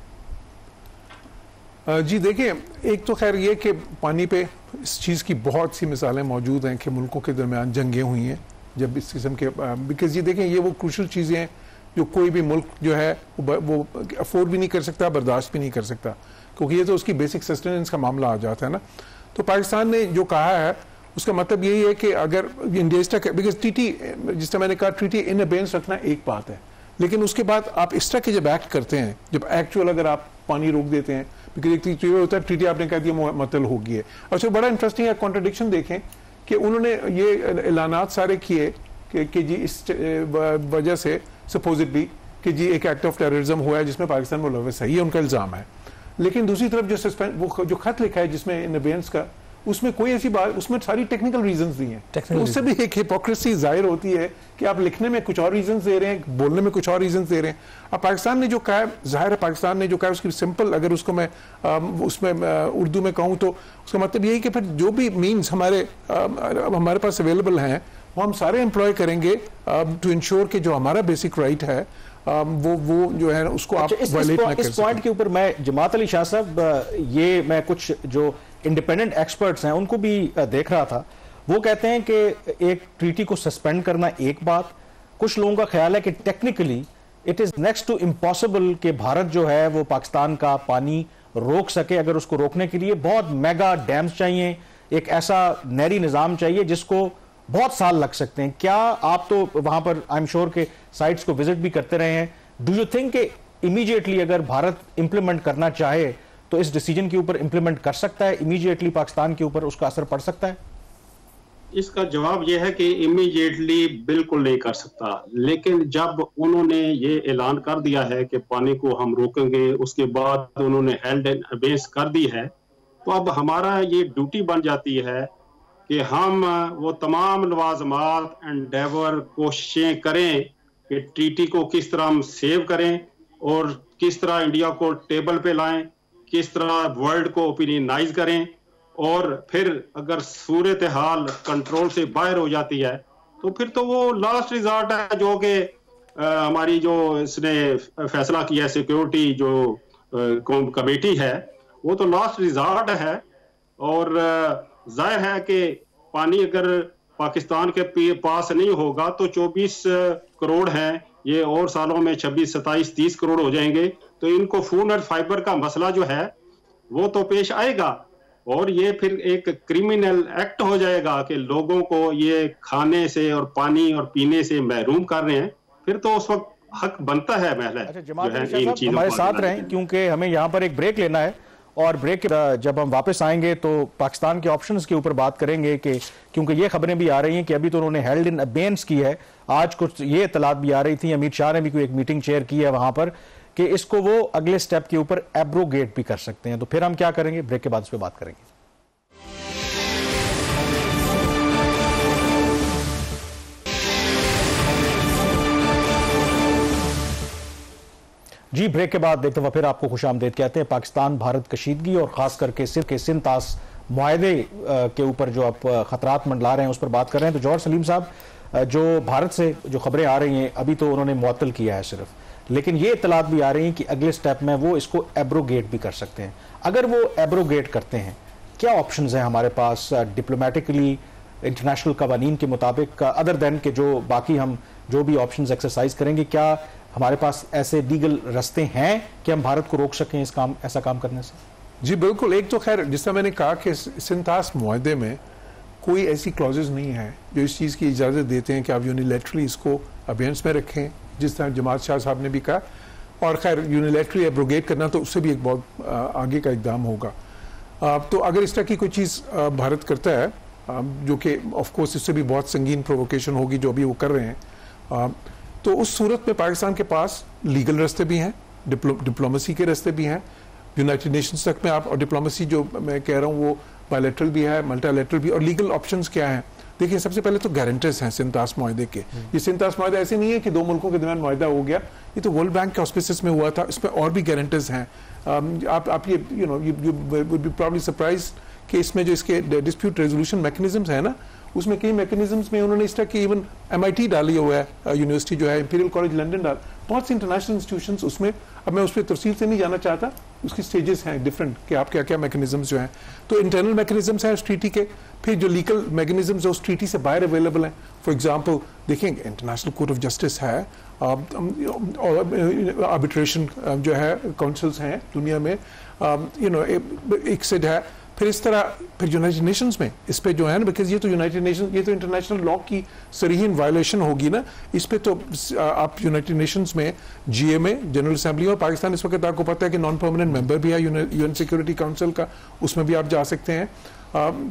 जी देखिए, एक तो खैर ये कि पानी पे इस चीज़ की बहुत सी मिसालें मौजूद हैं कि मुल्कों के दरमियान जंगें हुई हैं जब इस किस्म के, बिकॉज ये देखें ये वो क्रूशल चीज़ें हैं जो कोई भी मुल्क जो है वो अफोर्ड भी नहीं कर सकता, बर्दाश्त भी नहीं कर सकता, क्योंकि ये तो उसकी बेसिक सस्टेनेंस का मामला आ जाता है ना। तो पाकिस्तान ने जो कहा है उसका मतलब यही है कि अगर इंडिया, बिकॉज ट्रीटी जिस तरह मैंने कहा ट्रीटी इन अबेयंस रखना एक बात है, लेकिन उसके बाद आप इस तरह के जब एक्ट करते हैं, जब एक्चुअल अगर आप पानी रोक देते हैं, बिकॉज एक चीज़ होता है ट्रीटी आपने कह दिया मतलब होगी है। और उसमें बड़ा इंटरेस्टिंग है कॉन्ट्रडिक्शन देखें कि उन्होंने ये ऐलानात सारे किए कि जी इस वजह से सपोजिटली कि जी एक एक्ट ऑफ टेररिज्म हुआ है जिसमें पाकिस्तान मुलव्वस है, ये उनका इल्ज़ाम है। लेकिन दूसरी तरफ जो सस्पेंड वो जो खत लिखा है जिसमें इन अबेयंस का, उसमें कोई ऐसी बात, उसमें सारी टेक्निकल रीजंस दी हैं, तो उससे भी एक हिपोक्रेसी जाहिर होती है कि आप लिखने में कुछ और रीजंस दे रहे हैं, बोलने में कुछ और रीजंस दे रहे हैं। अब पाकिस्तान ने जो कहा है, जाहिर है पाकिस्तान ने जो कहा है उसकी सिंपल अगर उसको मैं उसमें उर्दू में कहूँ तो उसका मतलब यही कि फिर जो भी मीन्स हमारे पास अवेलेबल हैं वो हम सारे एम्प्लॉय करेंगे टू इंश्योर कि जो हमारा बेसिक राइट है वो जो है उसको आप वायलेट ना कर सकें। इस पॉइंट के ऊपर मैं जमात अली शाह साहब, ये मैं कुछ जो इंडिपेंडेंट एक्सपर्ट्स हैं उनको भी देख रहा था वो कहते हैं कि एक ट्रीटी को सस्पेंड करना एक बात, कुछ लोगों का ख्याल है कि technically it is next to impossible कि भारत जो है वो पाकिस्तान का पानी रोक सके। अगर उसको रोकने के लिए बहुत मेगा डैम्स चाहिए, एक ऐसा नहरी निज़ाम चाहिए जिसको बहुत साल लग सकते हैं। क्या आप तो वहां पर आई एम श्योर के साइट्स को विजिट भी करते रहे हैं, डू यू थिंक कि इमीडिएटली अगर भारत इंप्लीमेंट करना चाहे तो इस डिसीजन के ऊपर इंप्लीमेंट कर सकता है, इमीडिएटली पाकिस्तान के ऊपर उसका असर पड़ सकता है? इसका जवाब यह है कि इमीडिएटली बिल्कुल नहीं कर सकता, लेकिन जब उन्होंने ये ऐलान कर दिया है कि पानी को हम रोकेंगे, उसके बाद उन्होंने हेल्ड एंड अबेंस कर दी है, तो अब हमारा ये ड्यूटी बन जाती है कि हम वो तमाम लवाजमात एंडेवर कोशिशें करें कि ट्रीटी को किस तरह हम सेव करें और किस तरह इंडिया को टेबल पे लाएं, किस तरह वर्ल्ड को ओपिनियनाइज करें, और फिर अगर सूरत हाल कंट्रोल से बाहर हो जाती है तो फिर तो वो लास्ट रिजॉर्ट है, जो कि हमारी जो इसने फैसला किया है सिक्योरिटी जो कमेटी है, वो तो लास्ट रिजॉर्ट है। और जाहिर है कि पानी अगर पाकिस्तान के पास नहीं होगा तो 24 करोड़ हैं, ये और सालों में 26, 27, 30 करोड़ हो जाएंगे, तो इनको फूड और फाइबर का मसला जो है वो तो पेश आएगा, और ये फिर एक क्रिमिनल एक्ट हो जाएगा कि लोगों को ये खाने से और पानी और पीने से महरूम कर रहे हैं। फिर तो उस वक्त हक बनता है महल हमारे साथ रहें, क्योंकि हमें यहाँ पर एक ब्रेक लेना है, और ब्रेक जब हम वापस आएंगे तो पाकिस्तान के ऑप्शंस के ऊपर बात करेंगे कि क्योंकि ये खबरें भी आ रही हैं कि अभी तो उन्होंने हेल्ड इन अबेंस की है। आज कुछ ये इतलात भी आ रही थी, अमित शाह ने भी कोई एक मीटिंग चेयर की है वहां पर, कि इसको वो अगले स्टेप के ऊपर एब्रोगेट भी कर सकते हैं। तो फिर हम क्या करेंगे, ब्रेक के बाद इस पर बात करेंगे। जी, ब्रेक के बाद एक दफा फिर आपको खुशामदीद कहते हैं। पाकिस्तान भारत कशीदगी और खास करके सिर्फ के सिंतास मुआहदे के ऊपर जो आप खतरात मंडला रहे हैं उस पर बात कर रहे हैं। तो जौहर सलीम साहब, जो भारत से जो खबरें आ रही हैं, अभी तो उन्होंने मुअत्तल किया है सिर्फ, लेकिन ये इतलात भी आ रही हैं कि अगले स्टेप में वो इसको एब्रोगेट भी कर सकते हैं। अगर वो एब्रोगेट करते हैं, क्या ऑप्शंस हैं हमारे पास डिप्लोमेटिकली, इंटरनेशनल कवानीन के मुताबिक, अदर देन के जो बाकी हम जो भी ऑप्शंस एक्सरसाइज करेंगे, क्या हमारे पास ऐसे लीगल रास्ते हैं कि हम भारत को रोक सकें ऐसा काम करने से? जी बिल्कुल। एक तो खैर जिस तरह मैंने कहा कि सिंतास मुआहदे में कोई ऐसी क्लॉजेज नहीं है जो इस चीज़ की इजाज़त देते हैं कि आप यूनिलैटरली इसको अबेंस में रखें, जिस तरह जमात शाह साहब ने भी कहा। और खैर यूनिलैटरली एब्रोगेट करना तो उससे भी एक बहुत आगे का इकदाम होगा। तो अगर इस तरह की कोई चीज़ भारत करता है, जो कि ऑफ कोर्स इससे भी बहुत संगीन प्रोवोकेशन होगी जो अभी वो कर रहे हैं, तो उस सूरत में पाकिस्तान के पास लीगल रास्ते भी हैं, डिप्लोमेसी के रास्ते भी हैं, यूनाइटेड नेशंस तक में आप, और डिप्लोमेसी जो मैं कह रहा हूँ वो बायलैटरल भी है, मल्टीलैटरल भी। और लीगल ऑप्शंस क्या हैं? देखिए, सबसे पहले तो गारंटर्स हैं सिंतास मुआहदे के। ये सिंतास मुआहदा ऐसे नहीं है कि दो मुल्कों के दरमियान मुआहदा हो गया, ये तो वर्ल्ड बैंक के ऑस्पिसेस में हुआ था, इसमें और भी गारंटर्स हैं। आप ये you would be probably surprise कि इसमें जो इसके डिस्प्यूट रेजोल्यूशन मैकेनिज्म्स है ना, उसमें कई मैकेनिज्म्स में उन्होंने इस तरह की इवन MIT डाली हुआ है, यूनिवर्सिटी जो है इंपीरियल कॉलेज लंदन डाल, बहुत सी इंटरनेशनल इंस्टीट्यूशंस उसमें। अब मैं उस पर तफसील से नहीं जाना चाहता, उसकी स्टेजेस हैं डिफरेंट कि आप क्या क्या मैकेनिज्म्स जो हैं। तो इंटरनल मैकेनिज्म्स हैं उस ट्रीटी के, फिर जो लीगल मैकेनिज्म्स उस ट्रीटी से बाहर अवेलेबल हैं। फॉर एग्जांपल देखेंगे इंटरनेशनल कोर्ट ऑफ जस्टिस है, आर्बिट्रेशन जो है काउंसिल्स हैं दुनिया में, ICSID है, फिर इस तरह फिर यूनाइटेड नेशंस में इस पे जो है ना, बिकॉज ये तो यूनाइटेड नेशन, ये तो इंटरनेशनल लॉ की सरीहीन वायलेशन होगी ना, इस पे तो आप यूनाइटेड नेशंस में GA में जनरल असेंबली, और पाकिस्तान इस वक्त आपको पता है कि नॉन परमानेंट मेंबर भी है UN सिक्योरिटी काउंसिल का, उसमें भी आप जा सकते हैं।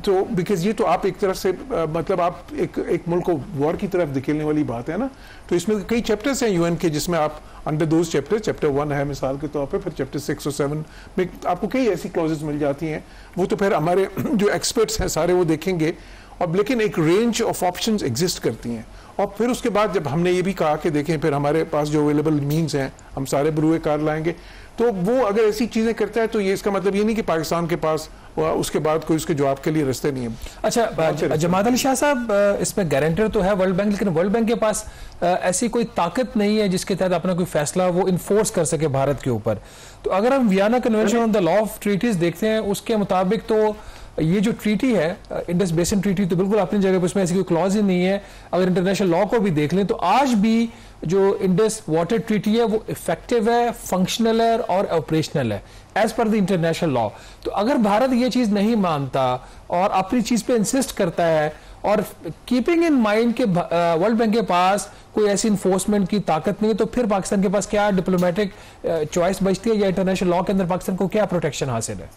तो बिकॉज ये तो आप एक तरफ से मतलब आप एक मुल्क को वॉर की तरफ धकेलने वाली बात है ना। तो इसमें कई चैप्टर्स हैं UN के जिसमें आप अंडर दोज चैप्टर 1 है मिसाल के तौर पे, फिर चैप्टर 6 और 7 में आपको कई ऐसी क्लॉजेस मिल जाती हैं। वो तो फिर हमारे जो एक्सपर्ट्स हैं सारे वो देखेंगे, और लेकिन एक रेंज ऑफ ऑप्शंस एग्जिस्ट करती हैं। और फिर उसके बाद जब हमने ये भी कहा कि देखें फिर हमारे पास जो अवेलेबल मीन्स हैं हम सारे बरूए कार लाएंगे, तो वो अगर ऐसी चीजें करता है तो ये इसका मतलब ये नहीं कि पाकिस्तान के पास उसके बाद कोई उसके जवाब के लिए रास्ते नहीं है। अच्छा, जमात अली शाह साहब, इसमें गारंटर तो है वर्ल्ड बैंक, लेकिन वर्ल्ड बैंक के पास ऐसी कोई ताकत नहीं है जिसके तहत अपना कोई फैसला वो इन्फोर्स कर सके भारत के ऊपर। तो अगर हम Vienna convention on the law of treaties देखते हैं, उसके मुताबिक तो ये जो ट्रीटी है इंडस बेसिन ट्रीटी, तो बिल्कुल अपनी जगह पर, उसमें ऐसी कोई क्लॉज ही नहीं है। अगर इंटरनेशनल लॉ को भी देख लें तो आज भी जो इंडस वाटर ट्रीटी है वो इफेक्टिव है, फंक्शनल है और ऑपरेशनल है as per the international law. तो अगर भारत ये चीज नहीं मानता और अपनी चीज पे इंसिस्ट करता है, और कीपिंग इन माइंड के वर्ल्ड बैंक के पास कोई ऐसी इन्फोर्समेंट की ताकत नहीं है, तो फिर पाकिस्तान के पास क्या डिप्लोमेटिक चॉइस बचती है, या इंटरनेशनल लॉ के अंदर पाकिस्तान को क्या प्रोटेक्शन हासिल है?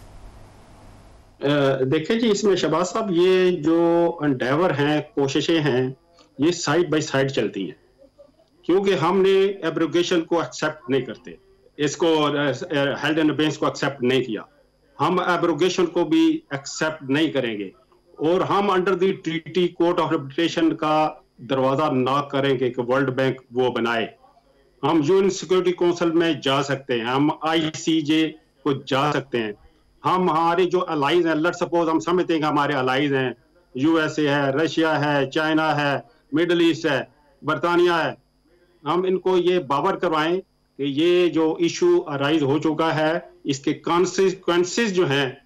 देखिए जी, इसमें शहबाज साहब, ये जो एंडेवर हैं, कोशिशें हैं, ये साइड बाय साइड चलती हैं, क्योंकि हमने एब्रोगेशन को एक्सेप्ट नहीं करते, इसको हेल्ड इन अबेयंस को एक्सेप्ट नहीं किया, हम एब्रोगेशन को भी एक्सेप्ट नहीं करेंगे, और हम under the treaty court of arbitration का दरवाजा ना करेंगे कि वर्ल्ड बैंक वो बनाए। हम यूएन सिक्योरिटी काउंसिल में जा सकते हैं, हम आईसीजे को जा सकते हैं, हम हमारे जो अलाइज हैं, लेट्स सपोज हम समझते हैं कि हमारे अलाइज हैं, यूएसए है, रशिया है, चाइना है, मिडल ईस्ट है, बरतानिया है, हम इनको ये बावर करवाएं कि ये जो इशू अराइज हो चुका है, इसके कॉन्सिक्वेंसेस जो हैं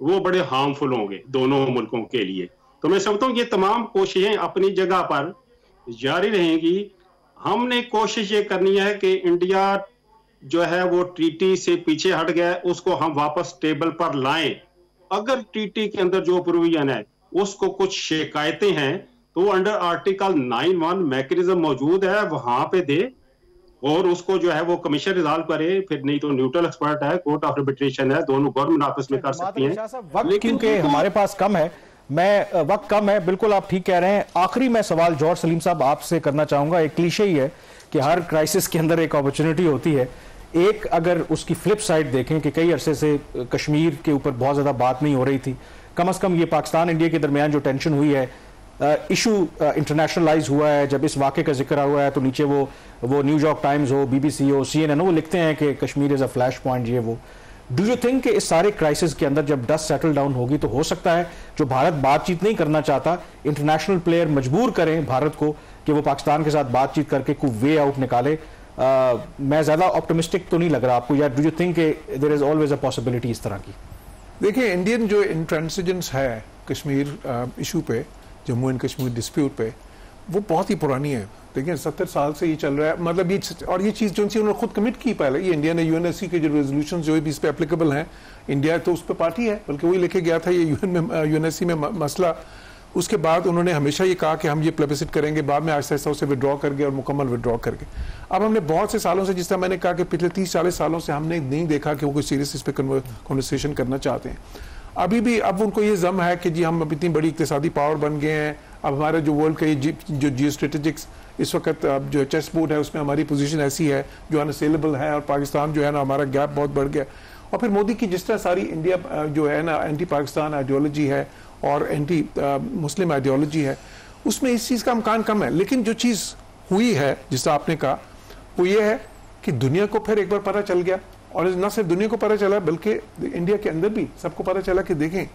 वो बड़े हार्मफुल होंगे दोनों मुल्कों के लिए। तो मैं समझता हूँ ये तमाम कोशिशें अपनी जगह पर जारी रहेंगी। हमने कोशिश ये करनी है कि इंडिया जो है वो ट्रीटी से पीछे हट गया है, उसको हम वापस टेबल पर लाएं। अगर ट्रीटी के अंदर जो प्रोविजन है उसको कुछ शिकायतें हैं तो अंडर आर्टिकल 9(1) मैकेनिज्म मौजूद है, वहां पे दे और उसको जो है वो कमीशन रिजॉल्व करे, फिर नहीं तो न्यूट्रल एक्सपर्ट है, कोर्ट ऑफ आर्बिट्रेशन है, दोनों गवर्नमेंट आपस में कर सकती हैं। वक्त क्योंकि हमारे पास कम है, वक्त कम है, बिल्कुल आप ठीक कह रहे हैं। आखिरी मैं सवाल जौहर सलीम साहब आपसे करना चाहूंगा। एक क्लीशे ही है कि हर क्राइसिस के अंदर एक अपॉर्चुनिटी होती है। एक अगर उसकी फ्लिप साइड देखें कि कई अरसे से कश्मीर के ऊपर बहुत ज्यादा बात नहीं हो रही थी, कम से कम ये पाकिस्तान इंडिया के दरमियान जो टेंशन हुई है, इशू इंटरनेशनलाइज हुआ है, जब इस वाक़े का जिक्र हुआ है तो नीचे वो न्यूयॉर्क टाइम्स हो, BBC हो, CNN हो, वो लिखते हैं कि Kashmir is a flash point, ये वो। डू यू थिंक कि इस सारे क्राइसिस के अंदर जब डस्ट सेटल डाउन होगी तो हो सकता है जो भारत बातचीत नहीं करना चाहता, इंटरनेशनल प्लेयर मजबूर करें भारत को कि वो पाकिस्तान के साथ बातचीत करके कोई वे आउट निकाले? मैं ज्यादा ऑप्टिमिस्टिक तो नहीं लग रहा आपको, या do you think there is always a possibility इस तरह की? देखिए, इंडियन जो इंट्रांसिजेंस है कश्मीर इशू पे, जम्मू एंड कश्मीर डिस्प्यूट पे, वो बहुत ही पुरानी है। देखिए 70 साल से ये चल रहा है, मतलब ये, और ये चीज़ जो सी उन्होंने खुद कमिट की पहले, ये इंडिया ने यूएनएससी के जो रेजोल्यूशन जो भी इस पे एप्लीकेबल हैं, इंडिया तो उस पर पार्टी है, बल्कि वही लेके गया था ये यूएनएससी में मसला। उसके बाद उन्होंने हमेशा ये कहा कि हम ये प्लेबिसिट करेंगे, बाद में आहिस्ता आहिस्ता उसे विड्रॉ कर गए और मुकम्मल विड्रॉ कर गए। अब हमने बहुत से सालों से, जिस तरह मैंने कहा कि पिछले 30-40 सालों से हमने नहीं देखा कि वो कोई सीरियस इस पर कन्वर्सेशन करना चाहते हैं। अभी भी अब उनको ये जम है कि जी हम अब इतनी बड़ी इक्तिसादी पावर बन गए हैं, अब हमारे जो वर्ल्ड का ये जो जियो स्ट्रेटेजिक्स इस वक्त अब जो चेस बोर्ड है उसमें हमारी पोजीशन ऐसी है जो अनअसेलेबल है, और पाकिस्तान जो है ना, हमारा गैप बहुत बढ़ गया। और फिर मोदी की जिस तरह सारी इंडिया जो है ना एंटी पाकिस्तान आइडियोलॉजी है और एंटी मुस्लिम आइडियोलॉजी है, उसमें इस चीज़ का अमकान कम है। लेकिन जो चीज़ हुई है जिस तरह आपने कहा, वो ये है कि दुनिया को फिर एक बार पता चल गया, और न सिर्फ दुनिया को पता चला बल्कि इंडिया के अंदर भी सबको पता चला कि देखें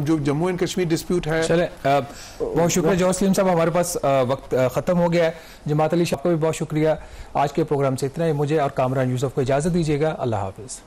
जो जम्मू एंड कश्मीर डिस्प्यूट है। चले, बहुत शुक्रिया जौहर सलीम साहब, हमारे पास वक्त ख़त्म हो गया है। जमात अली साहब को भी बहुत शुक्रिया। आज के प्रोग्राम से इतना ही, मुझे और कामरान यूसुफ को इजाज़त दीजिएगा। अल्लाह हाफिज़।